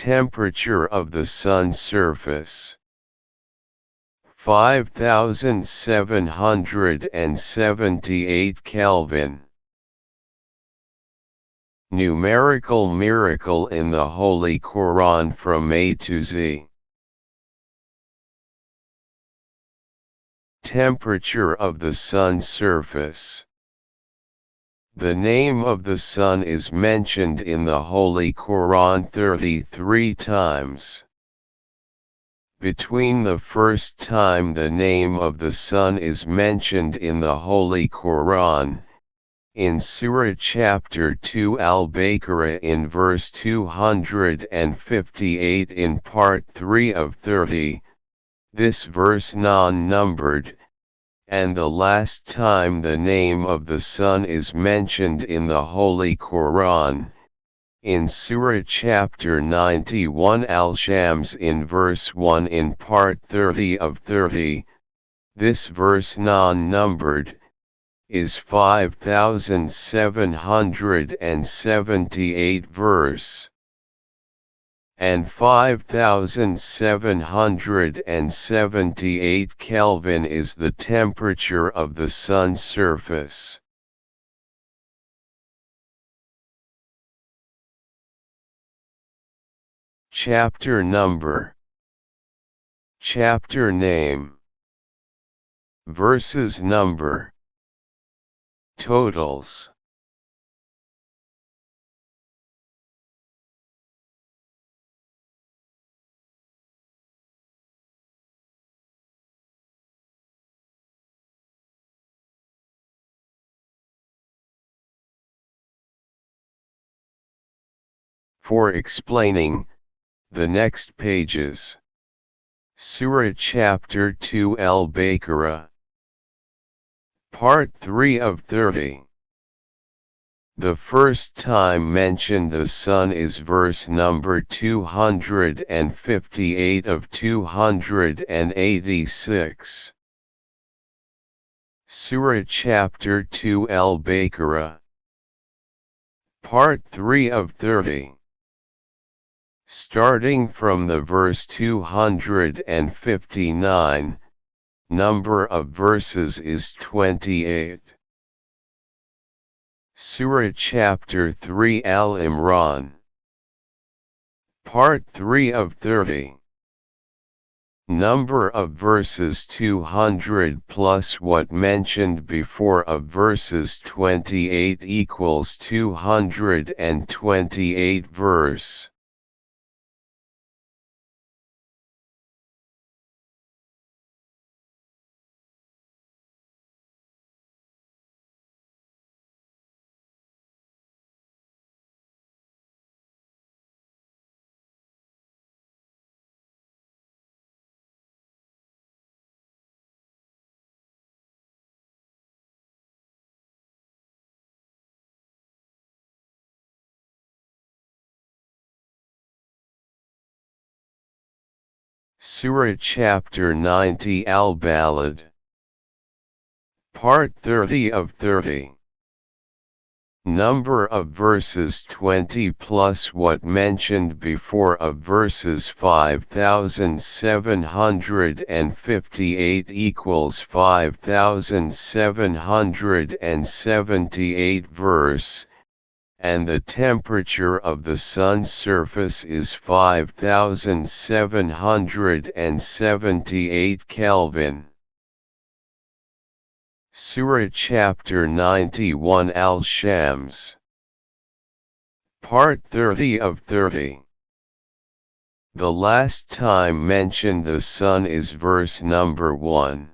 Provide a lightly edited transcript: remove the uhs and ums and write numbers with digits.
temperature of the Sun's surface. 5778 Kelvin. Numerical miracle in the Holy Quran from A to Z. Temperature of the Sun's surface. The name of the Sun is mentioned in the Holy Quran 33 times. Between the first time the name of the Sun is mentioned in the Holy Quran, in Surah chapter 2 Al-Baqarah in verse 258 in part 3 of 30, this verse non-numbered, and the last time the name of the Sun is mentioned in the Holy Quran, in Surah chapter 91 Al-Shams in verse 1 in part 30 of 30, this verse non-numbered, is 5778 verse. And 5778 Kelvin is the temperature of the Sun's surface. Chapter number. Chapter name. Verses number. Totals. For explaining the next pages. Surah chapter 2 Al-Baqarah. Part 3 of 30. The first time mentioned the Sun is verse number 258 of 286. Surah chapter 2 Al-Baqarah. Part 3 of 30. Starting from the verse 259, number of verses is 28. Surah chapter 3 Al-Imran. Part 3 of 30. Number of verses 200 plus what mentioned before of verses 28 equals 228 verse. Surah chapter 90 Al-Balad. Part 30 of 30. Number of verses 20 plus what mentioned before of verses 5758 equals 5778 verse, and the temperature of the Sun's surface is 5778 Kelvin. Surah chapter 91 Al-Shams. Part 30 of 30. The last time mentioned the Sun is verse number 1.